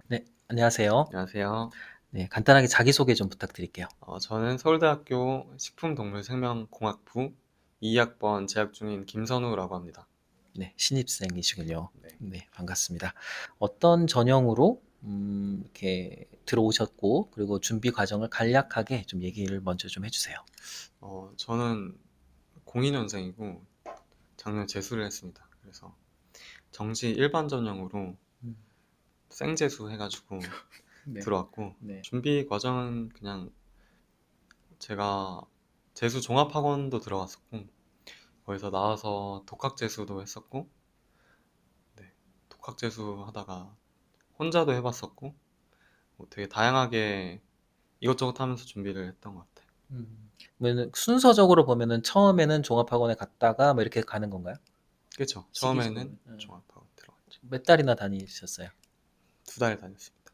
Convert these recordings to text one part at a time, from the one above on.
네, 안녕하세요. 안녕하세요. 네, 간단하게 자기소개 좀 부탁드릴게요. 저는 서울대학교 식품동물생명공학부 2학번 재학 중인 김선우라고 합니다. 네, 신입생이시군요. 네. 네, 반갑습니다. 어떤 전형으로 이렇게 들어오셨고, 그리고 준비 과정을 간략하게 좀 얘기를 먼저 좀 해주세요. 저는 02년생이고 작년 재수를 했습니다. 그래서 정시 일반 전형으로 음, 생재수 해가지고 네, 들어왔고, 네. 준비 과정은 그냥 제가 재수 종합학원도 들어갔었고, 거기서 나와서 독학재수도 했었고, 네, 독학재수 하다가 혼자도 해봤었고, 뭐 되게 다양하게 이것저것 하면서 준비를 했던 것 같아요. 그러면 순서적으로 보면은 처음에는 종합학원에 갔다가 뭐 이렇게 가는 건가요? 그렇죠. 시기적으로. 처음에는 종합학원 들어갔죠. 몇 달이나 다니셨어요? 2달 다녔습니다.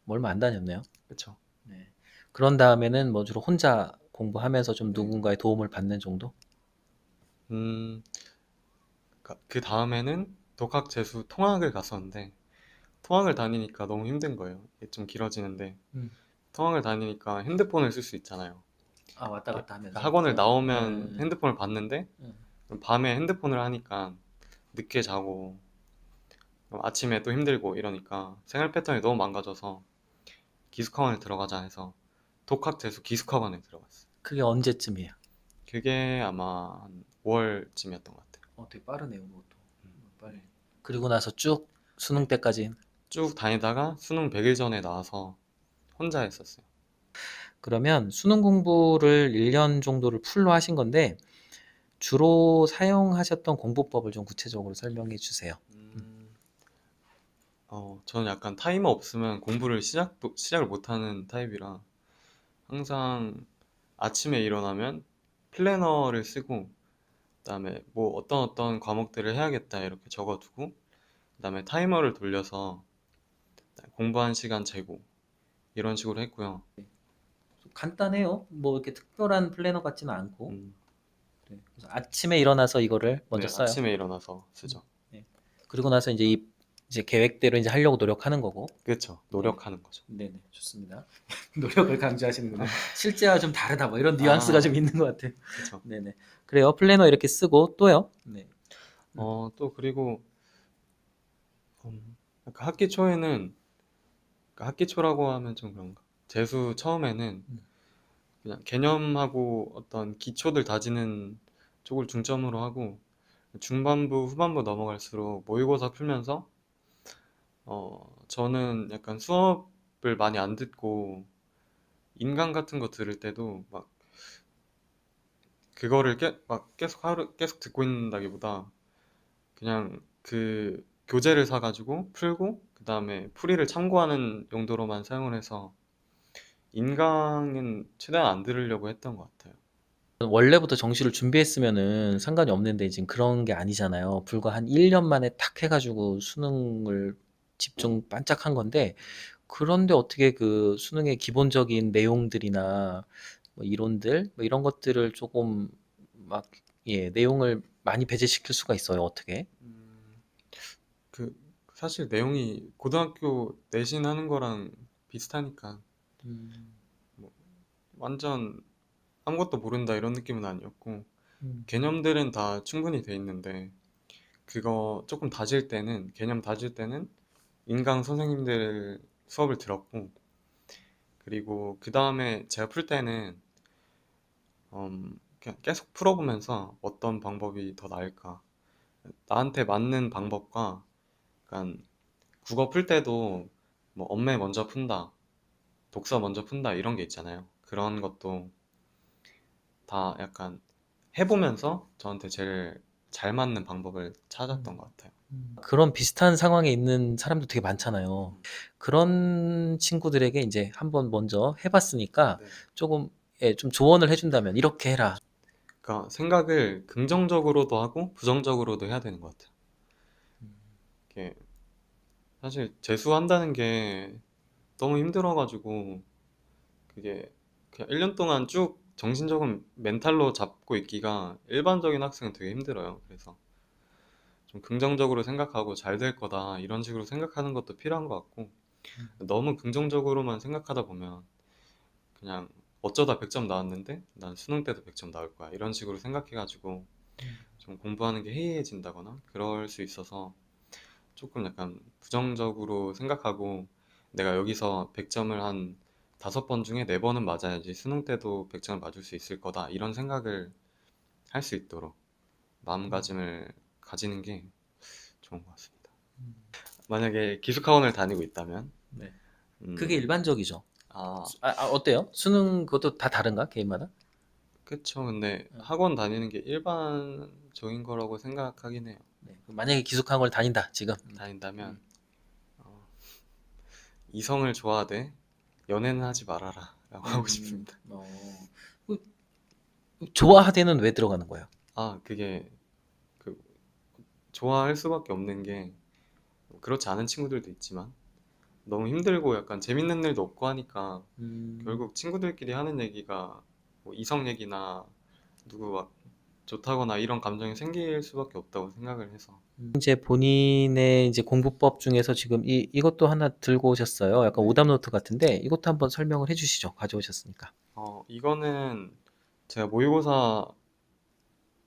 뭐 얼마 안 다녔네요. 그렇죠. 네. 그런 다음에는 뭐 주로 혼자 공부하면서 좀 네. 누군가의 도움을 받는 정도? 음, 그 다음에는 독학 재수 통학을 갔었는데, 통학을 다니니까 너무 힘든 거예요. 이게 좀 길어지는데, 음. 통학을 다니니까 핸드폰을 쓸 수 있잖아요. 아, 왔다 이렇게 갔다 하면서, 학원을 그죠? 나오면 핸드폰을 봤는데, 음. 밤에 핸드폰을 하니까 늦게 자고, 아침에 또 힘들고 이러니까 생활 패턴이 너무 망가져서 기숙학원에 들어가자 해서 독학 재수 기숙학원에 들어갔어요. 그게 언제쯤이에요? 그게 아마 한 5월쯤이었던 것 같아요. 되게 빠르네요, 그것도. 빨리. 네. 그리고 나서 쭉 수능 네. 때까지. 쭉 다니다가 수능 100일 전에 나와서 혼자 했었어요. 그러면 수능 공부를 1년 정도를 풀로 하신 건데, 주로 사용하셨던 공부법을 좀 구체적으로 설명해 주세요. 음, 저는 약간 타이머 없으면 공부를 시작을 못하는 타입이라 항상 아침에 일어나면 플래너를 쓰고 그다음에 뭐 어떤 과목들을 해야겠다 이렇게 적어두고 그다음에 타이머를 돌려서 공부 1시간 재고 이런 식으로 했고요. 좀 간단해요. 뭐 이렇게 특별한 플래너 같지는 않고. 음, 네. 그래서 아침에 일어나서 이거를 먼저 네, 써요. 아침에 일어나서 쓰죠. 네. 그리고 나서 이제 계획대로 이제 하려고 노력하는 거고. 그렇죠. 네네. 노력하는 거죠. 네네. 좋습니다. 노력을 강조하시는군요. 실제와 좀 다르다. 뭐 이런 뉘앙스가 좀 아, 있는 것 같아요. 그렇죠. 네네. 그래요. 플래너 이렇게 쓰고 또요. 네. 또 그리고 약간 학기 초에는 그러니까 학기 초라고 하면 좀 그런가. 재수 처음에는 음. 그냥 개념하고 어떤 기초들 다지는 쪽을 중점으로 하고 중반부, 후반부 넘어갈수록 모의고사 풀면서 저는 약간 수업을 많이 안 듣고 인강 같은 거 들을 때도 막 그거를 막 계속 계속 듣고 있는다기보다 그냥 그 교재를 사가지고 풀고 그 다음에 풀이를 참고하는 용도로만 사용을 해서 인강은 최대한 안 들으려고 했던 것 같아요. 원래부터 정시를 준비했으면은 상관이 없는데 지금 그런 게 아니잖아요. 불과 한 1년 만에 탁 해가지고 수능을 집중 반짝한 건데, 그런데 어떻게 그 수능의 기본적인 내용들이나 뭐 이론들 뭐 이런 것들을 조금 막, 예, 내용을 많이 배제시킬 수가 있어요. 어떻게? 음, 그 사실 내용이 고등학교 내신 하는 거랑 비슷하니까 음, 뭐 완전 아무것도 모른다 이런 느낌은 아니었고 음, 개념들은 다 충분히 돼 있는데 그거 조금 개념 다질 때는 인강 선생님들 수업을 들었고 그리고 그 다음에 제가 풀 때는 그냥 계속 풀어보면서 어떤 방법이 더 나을까 나한테 맞는 방법과 약간 국어 풀 때도 뭐 언매 먼저 푼다 독서 먼저 푼다 이런 게 있잖아요. 그런 것도 다 약간 해보면서 저한테 제일 잘 맞는 방법을 찾았던 것 같아요. 그런 비슷한 상황에 있는 사람도 되게 많잖아요. 그런 친구들에게 이제 한번 먼저 해봤으니까 네. 조금, 예, 좀 조언을 해준다면 이렇게 해라. 그러니까 생각을 긍정적으로도 하고 부정적으로도 해야 되는 것 같아요. 이게 사실 재수한다는 게 너무 힘들어가지고 그게 그냥 1년 동안 쭉 정신적인 멘탈로 잡고 있기가 일반적인 학생은 되게 힘들어요. 그래서 좀 긍정적으로 생각하고 잘 될 거다 이런 식으로 생각하는 것도 필요한 것 같고 너무 긍정적으로만 생각하다 보면 그냥 어쩌다 100점 나왔는데 난 수능 때도 100점 나올 거야 이런 식으로 생각해가지고 좀 공부하는 게 해이해진다거나 그럴 수 있어서 조금 약간 부정적으로 생각하고 내가 여기서 100점을 한 5번 중에 4번은 맞아야지 수능 때도 100점을 맞을 수 있을 거다 이런 생각을 할 수 있도록 마음가짐을 가지는 게 좋은 것 같습니다. 만약에 기숙학원을 다니고 있다면 네. 그게 음, 일반적이죠. 아, 어때요? 수능 그것도 다 다른가? 개인마다? 그쵸. 근데 어, 학원 다니는 게 일반적인 거라고 생각하긴 해요. 네. 만약에 기숙학원을 다닌다, 지금. 다닌다면 음. 어, 이성을 좋아하되 연애는 하지 말아라 라고 하고 싶습니다. 그 좋아하되는 왜 들어가는 거예요? 아, 그게 그 좋아할 수밖에 없는 게 그렇지 않은 친구들도 있지만 너무 힘들고 약간 재밌는 일도 없고 하니까 음, 결국 친구들끼리 하는 얘기가 뭐 이성 얘기나 누구 막 좋다거나 이런 감정이 생길 수밖에 없다고 생각을 해서 이제 본인의 이제 공부법 중에서 지금 이것도 하나 들고 오셨어요. 약간 네. 오답 노트 같은데 이것도 한번 설명을 해주시죠. 가져오셨으니까. 이거는 제가 모의고사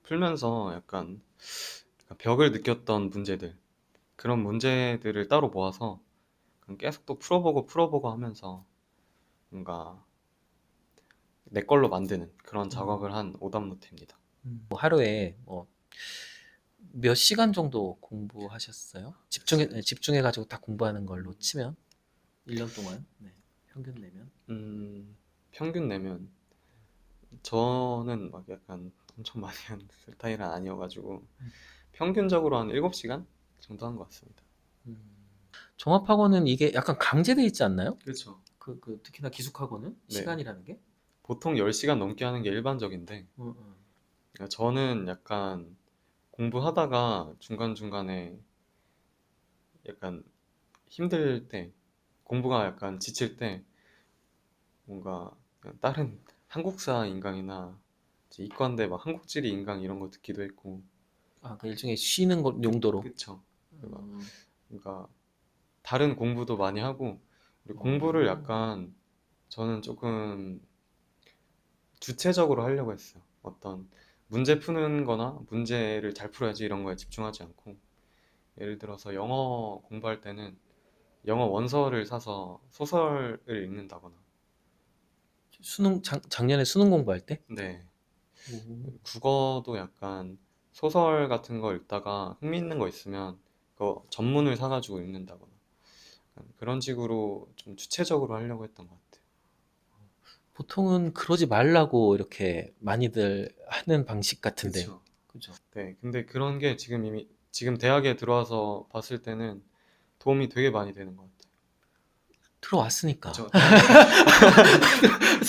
풀면서 약간 벽을 느꼈던 문제들 그런 문제들을 따로 모아서 계속 또 풀어보고 하면서 뭔가 내 걸로 만드는 그런 작업을 한 오답 노트입니다. 뭐 하루에 뭐 몇 시간 정도 공부하셨어요? 집중해 가지고 다 공부하는 걸로 치면 1년 동안 네, 평균 내면 평균 내면 저는 막 약간 엄청 많이 하는 스타일은 아니어가지고 평균적으로 한 7시간 정도 한 것 같습니다. 음. 종합학원은 이게 약간 강제돼 있지 않나요? 그렇죠. 특히나 기숙학원은 네. 시간이라는 게? 보통 10시간 넘게 하는 게 일반적인데 어, 어. 저는 약간 공부하다가 중간중간에 약간 힘들 때 공부가 약간 지칠 때 뭔가 그냥 다른 한국사 인강이나 이제 이과인데 막 한국지리 인강 이런 거 듣기도 했고 그 일종의 쉬는 용도로. 그쵸. 막 음, 그러니까 다른 공부도 많이 하고 그리고 공부를 어. 약간 저는 조금 주체적으로 하려고 했어요. 어떤 문제 푸는 거나 문제를 잘 풀어야지 이런 거에 집중하지 않고 예를 들어서 영어 공부할 때는 영어 원서를 사서 소설을 읽는다거나 작년에 수능 공부할 때? 네. 오. 국어도 약간 소설 같은 거 읽다가 흥미있는 거 있으면 그거 전문을 사가지고 읽는다거나 약간 그런 식으로 좀 주체적으로 하려고 했던 것 같아요. 보통은 그러지 말라고 이렇게 많이들 하는 방식 같은데. 그쵸. 그죠? 네, 근데 그런 게 지금 이미 지금 대학에 들어와서 봤을 때는 도움이 되게 많이 되는 것 같아요. 들어왔으니까. 그쵸.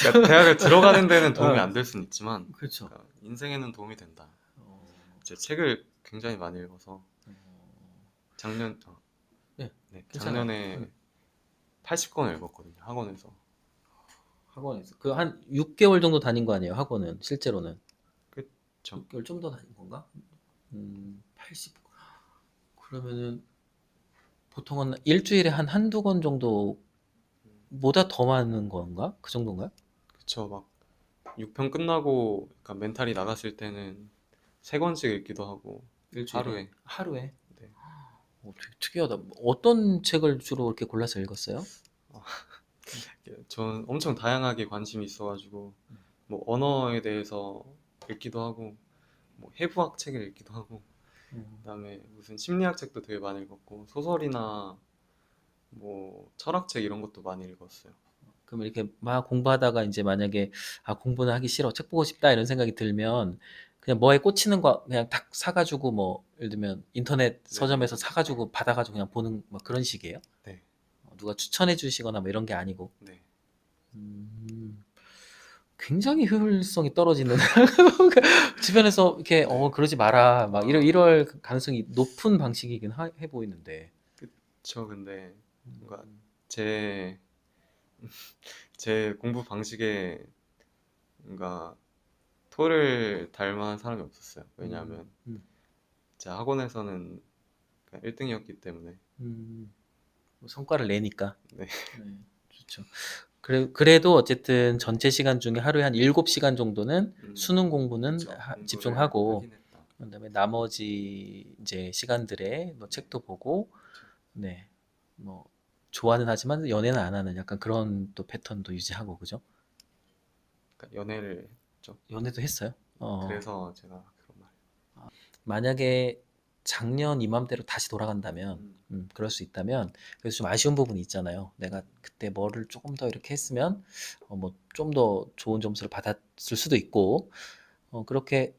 그러니까 대학을 들어가는 데는 도움이 어, 안 될 수는 있지만 그렇죠. 그러니까 인생에는 도움이 된다. 어, 제 책을 굉장히 많이 읽어서 어, 작년 네, 네, 괜찮아요. 작년에 80권을 읽었거든요. 학원에서. 학원에서. 그 한 6개월 정도 다닌 거 아니에요, 학원은, 실제로는. 그쵸. 6개월 좀 더 다닌 건가? 80. 그러면은 보통은 일주일에 한 한두 권 정도 보다 더 많은 건가? 그 정도인가요? 그쵸. 막 6편 끝나고 약간 멘탈이 나갔을 때는 3권씩 읽기도 하고 일주일에? 하루에. 하루에? 네. 되게 특이하다. 어떤 책을 주로 이렇게 골라서 읽었어요? 저는 엄청 다양하게 관심이 있어가지고 뭐 언어에 대해서 읽기도 하고 뭐 해부학 책을 읽기도 하고 음. 그다음에 무슨 심리학 책도 되게 많이 읽었고 소설이나 뭐 철학책 이런 것도 많이 읽었어요. 그럼 이렇게 막 공부하다가 이제 만약에 공부는 하기 싫어, 책 보고 싶다 이런 생각이 들면 그냥 뭐에 꽂히는 거 그냥 딱 사가지고 뭐 예를 들면 인터넷 네네. 서점에서 사가지고 받아가지고 그냥 보는 뭐 그런 식이에요? 네. 누가 추천해 주시거나 뭐 이런 게 아니고. 네. 음, 굉장히 효율성이 떨어지는 주변에서 이렇게 네. 그러지 마라 막 아, 이럴 가능성이 높은 방식이긴 해 보이는데. 그쵸. 근데 뭔가 음, 제, 제 공부 방식에 뭔가 토를 달 만한 사람이 없었어요. 음, 왜냐하면 음, 제가 학원에서는 1등이었기 때문에. 뭐 성과를 내니까. 네. 네, 좋죠. 그래도 어쨌든 전체 시간 중에 하루에 한 7시간 정도는 수능 공부는 그쵸. 공부를 집중하고, 하긴 했다. 그다음에 나머지 이제 시간들에 뭐 책도 보고, 그쵸. 네, 뭐 좋아는 하지만 연애는 안 하는 약간 그런 또 패턴도 유지하고, 그죠? 그러니까 연애를 했죠. 연애도 했어요. 그래서 제가 그런 말. 만약에 작년 이맘때로 다시 돌아간다면, 음, 그럴 수 있다면, 그래서 좀 아쉬운 부분이 있잖아요. 내가 그때 뭐를 조금 더 이렇게 했으면, 뭐 좀 더 좋은 점수를 받았을 수도 있고, 그렇게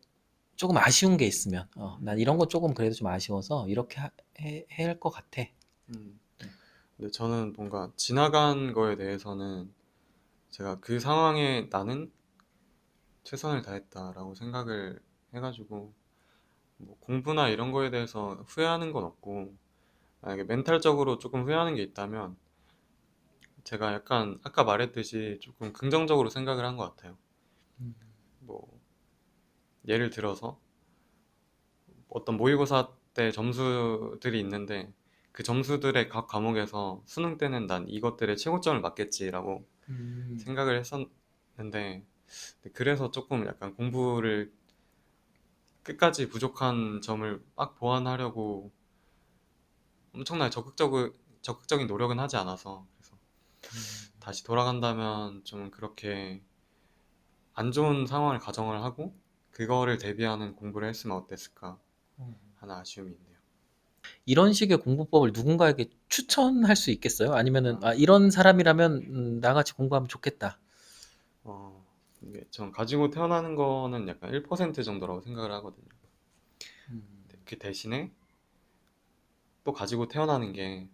조금 아쉬운 게 있으면, 난 이런 거 조금 그래도 좀 아쉬워서 이렇게 해야 할 것 같아. 음. 네. 근데 저는 뭔가 지나간 거에 대해서는 제가 그 상황에 나는 최선을 다했다라고 생각을 해가지고 뭐 공부나 이런 거에 대해서 후회하는 건 없고, 만약에 멘탈적으로 조금 후회하는 게 있다면 제가 약간 아까 말했듯이 조금 긍정적으로 생각을 한 것 같아요. 뭐 예를 들어서 어떤 모의고사 때 점수들이 있는데 그 점수들의 각 과목에서 수능 때는 난 이것들의 최고점을 맞겠지라고 음, 생각을 했었는데, 그래서 조금 약간 공부를 끝까지 부족한 점을 막 보완하려고 엄청나게 적극적인 노력은 하지 않아서, 그래서 다시 돌아간다면 좀 그렇게 안 좋은 상황을 가정을 하고 그거를 대비하는 공부를 했으면 어땠을까 하는 아쉬움이 있네요. 이런 식의 공부법을 누군가에게 추천할 수 있겠어요? 아니면은, 아, 이런 사람이라면 나같이 공부하면 좋겠다. 이게 전 가지고 태어나는 거는 약간 1% 정도라고 생각을 하거든요. 그 대신에 또 가지고 태어나는 게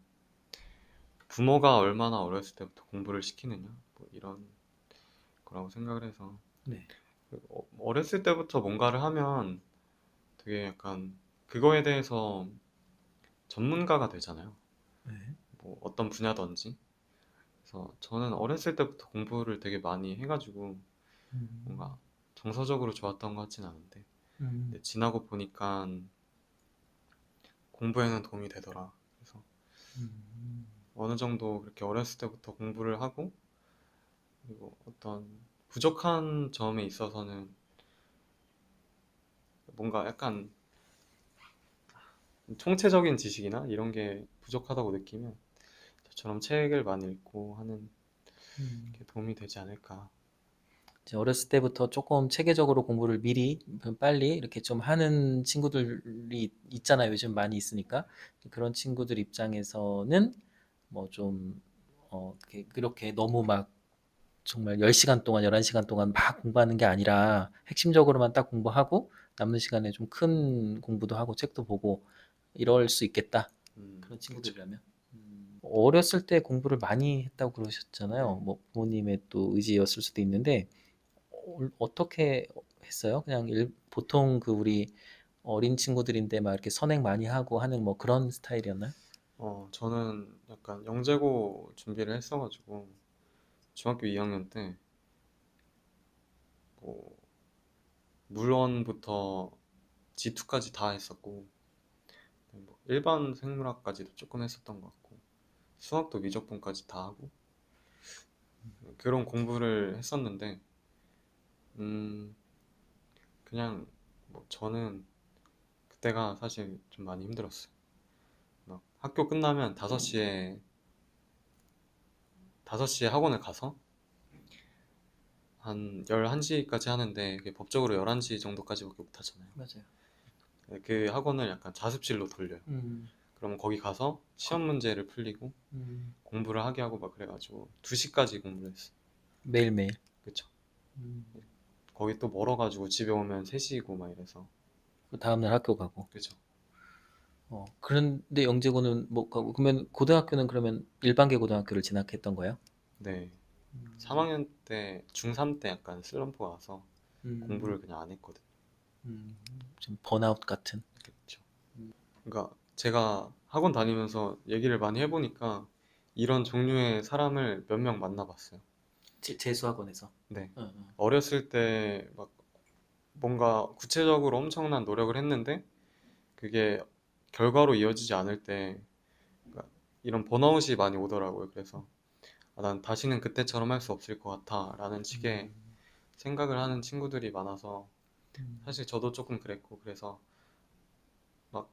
부모가 얼마나 어렸을 때부터 공부를 시키느냐, 뭐 이런 거라고 생각을 해서, 네. 어렸을 때부터 뭔가를 하면 되게 약간 그거에 대해서 전문가가 되잖아요. 네. 뭐 어떤 분야든지. 그래서 저는 어렸을 때부터 공부를 되게 많이 해가지고 뭔가 음, 정서적으로 좋았던 것 같진 않은데, 음, 근데 지나고 보니까 공부에는 도움이 되더라. 그래서 음. 어느 정도 그렇게 어렸을 때부터 공부를 하고, 그리고 어떤 부족한 점에 있어서는 뭔가 약간 총체적인 지식이나 이런 게 부족하다고 느끼면 저처럼 책을 많이 읽고 하는 음. 게 도움이 되지 않을까. 이제 어렸을 때부터 조금 체계적으로 공부를 미리 빨리 이렇게 좀 하는 친구들이 있잖아요. 요즘 많이 있으니까. 그런 친구들 입장에서는 뭐 좀, 그렇게 너무 막 정말 10시간 동안, 11시간 동안 막 공부하는 게 아니라 핵심적으로만 딱 공부하고 남는 시간에 좀 큰 공부도 하고 책도 보고 이럴 수 있겠다. 그런 그쵸. 친구들이라면. 어렸을 때 공부를 많이 했다고 네. 그러셨잖아요. 뭐 부모님의 또 의지였을 수도 있는데 어떻게 했어요? 그냥 보통 그 우리 어린 친구들인데 막 이렇게 선행 많이 하고 하는 뭐 그런 스타일이었나요? 저는 약간 영재고 준비를 했어가지고 중학교 2학년 때 뭐 물원부터 G2까지 다 했었고, 뭐 일반 생물학까지도 조금 했었던 것 같고, 수학도 미적분까지 다 하고 그런 공부를 했었는데, 음, 그냥 뭐 저는 그때가 사실 좀 많이 힘들었어요. 막 학교 끝나면 5시에 학원을 가서 한 11시까지 하는데, 그게 법적으로 11시 정도까지밖에 못 하잖아요. 맞아요. 그 학원을 약간 자습실로 돌려요. 음, 그러면 거기 가서 시험 문제를 풀리고 음, 공부를 하게 하고 막 그래가지고 2시까지 공부를 했어요. 매일매일. 그쵸. 음, 거기 또 멀어가지고 집에 오면 3시고 막 이래서. 그 다음날 학교 가고. 그쵸. 그런데 영재고는 뭐 가고 그러면 고등학교는 그러면 일반계 고등학교를 진학했던 거예요? 네. 음, 3학년 때, 중3 때 약간 슬럼프가 와서 음, 공부를 그냥 안 했거든요. 음, 좀 번아웃 같은. 그쵸. 그러니까 제가 학원 다니면서 얘기를 많이 해보니까 이런 종류의 사람을 몇 명 만나봤어요. 재수학원에서. 네. 어, 어. 어렸을 때 막 뭔가 구체적으로 엄청난 노력을 했는데 그게 결과로 이어지지 않을 때 그러니까 이런 번아웃이 많이 오더라고요. 그래서 난 다시는 그때처럼 할 수 없을 것 같아 라는 식의 음. 생각을 하는 친구들이 많아서 음. 사실 저도 조금 그랬고 그래서 막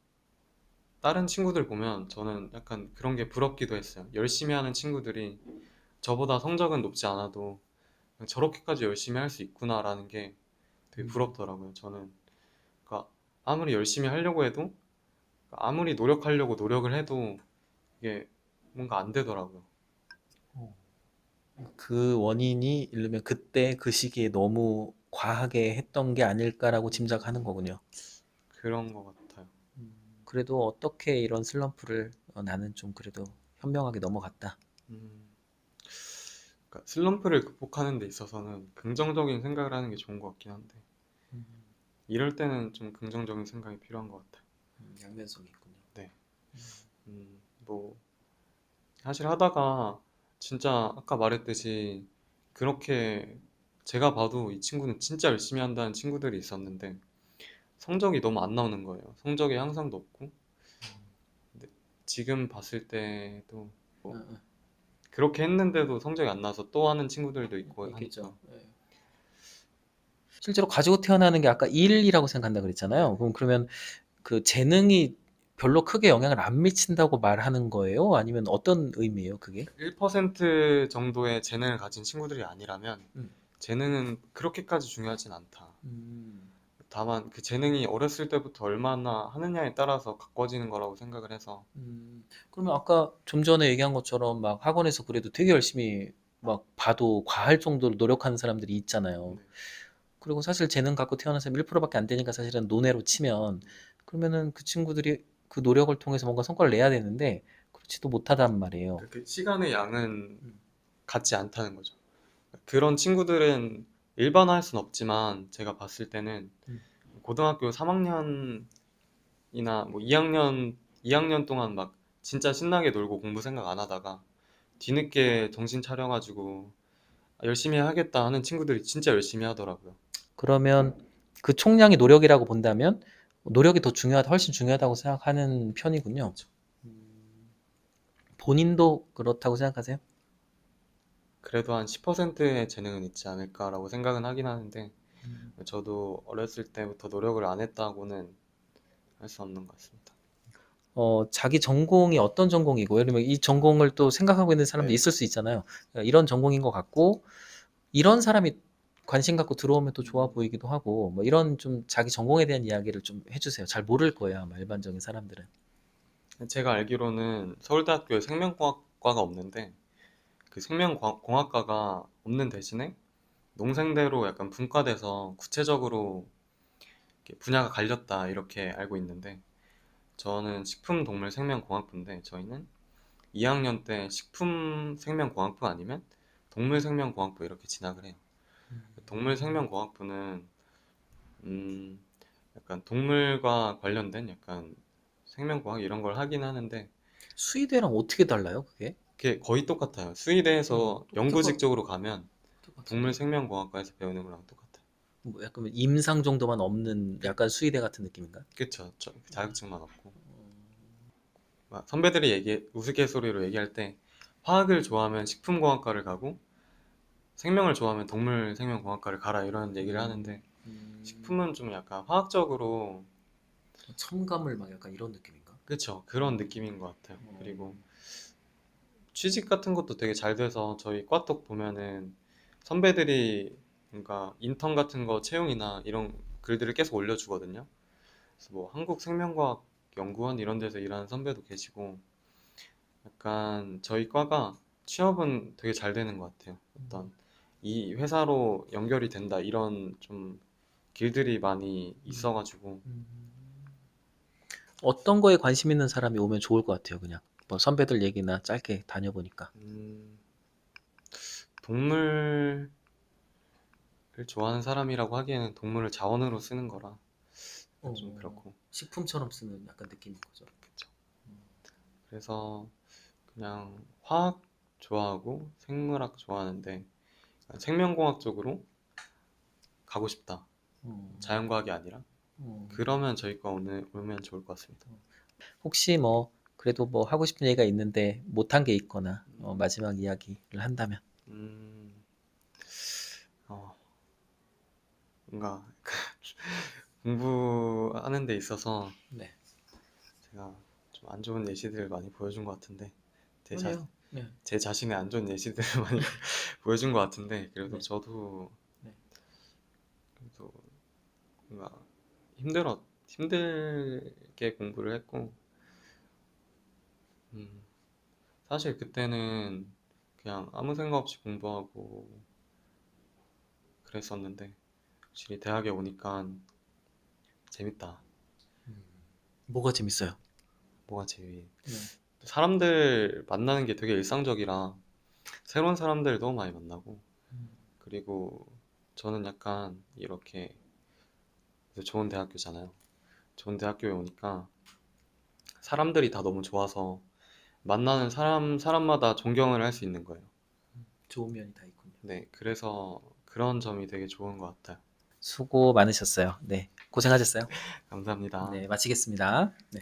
다른 친구들 보면 저는 약간 그런 게 부럽기도 했어요. 열심히 하는 친구들이 저보다 성적은 높지 않아도 그냥 저렇게까지 열심히 할 수 있구나라는 게 되게 음. 부럽더라고요. 저는 그러니까 아무리 열심히 하려고 해도 그러니까 아무리 노력하려고 노력을 해도 이게 뭔가 안 되더라고요. 어. 그 원인이 예를 들면 그때 그 시기에 너무 과하게 했던 게 아닐까라고 짐작하는 거군요. 그런 것 같아요. 그래도 어떻게 이런 슬럼프를 나는 좀 그래도 현명하게 넘어갔다. 음, 그러니까 슬럼프를 극복하는 데 있어서는 긍정적인 생각을 하는 게 좋은 것 같긴 한데 음. 이럴 때는 좀 긍정적인 생각이 필요한 것 같아요. 양면성이 있군요. 네. 뭐 사실 하다가 진짜 아까 말했듯이 그렇게 제가 봐도 이 친구는 진짜 열심히 한다는 친구들이 있었는데 성적이 너무 안 나오는 거예요. 성적이 항상 높고 근데 지금 봤을 때도 뭐 어, 그렇게 했는데도 성적이 안 나서 또 하는 친구들도 있고 하니까 있겠죠. 예. 실제로 가지고 태어나는 게 아까 일이라고 생각한다 그랬잖아요. 네네. 그러면 그 재능이 별로 크게 영향을 안 미친다고 말하는 거예요? 아니면 어떤 의미예요, 그게? 1% 정도의 재능을 가진 친구들이 아니라면 음. 재능은 그렇게까지 중요하진 않다. 음. 다만 그 재능이 어렸을 때부터 얼마나 하느냐에 따라서 가꿔지는 거라고 생각을 해서 그러면 아까 좀 전에 얘기한 것처럼 막 학원에서 그래도 되게 열심히 막 봐도 과할 정도로 노력하는 사람들이 있잖아요. 네. 그리고 사실 재능 갖고 태어난 사람이 1%밖에 안 되니까 사실은 논외로 치면 그러면은 그 친구들이 그 노력을 통해서 뭔가 성과를 내야 되는데 그렇지도 못하단 말이에요. 그렇게 시간의 양은 음. 같지 않다는 거죠. 그런 친구들은 일반화할 순 없지만 제가 봤을 때는 음. 고등학교 3학년이나 뭐 2학년 동안 막 진짜 신나게 놀고 공부 생각 안 하다가 뒤늦게 정신 차려가지고 열심히 하겠다 하는 친구들이 진짜 열심히 하더라고요. 그러면 그 총량이 노력이라고 본다면 노력이 더 중요하다, 훨씬 중요하다고 생각하는 편이군요. 그렇죠. 본인도 그렇다고 생각하세요? 그래도 한 10%의 재능은 있지 않을까라고 생각은 하긴 하는데 저도 어렸을 때부터 노력을 안 했다고는 할 수 없는 것 같습니다. 자기 전공이 어떤 전공이고, 예를 들면 이 전공을 또 생각하고 있는 사람도 네. 있을 수 있잖아요. 그러니까 이런 전공인 것 같고, 이런 사람이 관심 갖고 들어오면 또 좋아 보이기도 하고, 뭐 이런 좀 자기 전공에 대한 이야기를 좀 해주세요. 잘 모를 거예요, 아마 일반적인 사람들은. 제가 알기로는 서울대학교에 생명공학과가 없는데 그 생명공학과가 없는 대신에 농생대로 약간 분과돼서 구체적으로 이렇게 분야가 갈렸다 이렇게 알고 있는데 저는 식품동물생명공학부인데 저희는 2학년 때 식품생명공학부 아니면 동물생명공학부 이렇게 진학을 해요. 동물생명공학부는 음, 약간 동물과 관련된 약간 생명공학 이런 걸 하긴 하는데 수의대랑 어떻게 달라요, 그게? 그게 거의 똑같아요. 수의대에서 똑같, 연구직 쪽으로 가면 똑같은데. 동물생명공학과에서 배우는 거랑 똑같아요. 뭐 약간 임상 정도만 없는 약간 수의대 같은 느낌인가? 그쵸? 자격증만 없고 막 선배들이 우스갯소리로 얘기할 때 화학을 좋아하면 식품공학과를 가고 생명을 좋아하면 동물생명공학과를 가라 이런 얘기를 음. 하는데 식품은 좀 약간 화학적으로 첨가물 막 약간 이런 느낌인가? 그쵸? 그런 느낌인 것 같아요. 어. 그리고 취직 같은 것도 되게 잘 돼서 저희 과톡 보면은 선배들이 그러니까 인턴 같은 거 채용이나 이런 글들을 계속 올려주거든요. 그래서 뭐 한국생명과학 연구원 이런 데서 일하는 선배도 계시고 약간 저희 과가 취업은 되게 잘 되는 것 같아요. 어떤 이 회사로 연결이 된다 이런 좀 길들이 많이 있어가지고 어떤 거에 관심 있는 사람이 오면 좋을 것 같아요, 그냥. 뭐 선배들 얘기나 짧게 다녀보니까. 음, 동물을 좋아하는 사람이라고 하기에는 동물을 자원으로 쓰는 거라 좀 그렇고 식품처럼 쓰는 약간 느낌인 거죠. 그쵸. 그래서 그냥 화학 좋아하고 생물학 좋아하는데 생명공학 쪽으로 가고 싶다. 어. 자연과학이 아니라 어, 그러면 저희 거 오면 좋을 것 같습니다. 혹시 뭐 그래도 뭐 하고 싶은 얘기가 있는데 못한 게 있거나 마지막 이야기를 한다면. 음, 어, 뭔가 공부하는 데 있어서 네. 제가 좀 안 좋은 예시들을 많이 보여준 것 같은데 제, 자, 아니요. 네. 제 자신의 안 좋은 예시들을 많이 보여준 것 같은데 그래도 네. 저도 네. 그래도 뭔가 힘들게 공부를 했고 음, 사실 그때는 그냥 아무 생각 없이 공부하고 그랬었는데 확실히 대학에 오니까 재밌다. 음, 뭐가 재밌어요? 뭐가 제일 네. 사람들 만나는 게 되게 일상적이라 새로운 사람들 너무 많이 만나고 음, 그리고 저는 약간 이렇게 좋은 대학교잖아요. 좋은 대학교에 오니까 사람들이 다 너무 좋아서 만나는 사람마다 존경을 할 수 있는 거예요. 좋은 면이 다 있군요. 네, 그래서 그런 점이 되게 좋은 것 같아요. 수고 많으셨어요. 네. 고생하셨어요. 감사합니다. 네, 마치겠습니다. 네.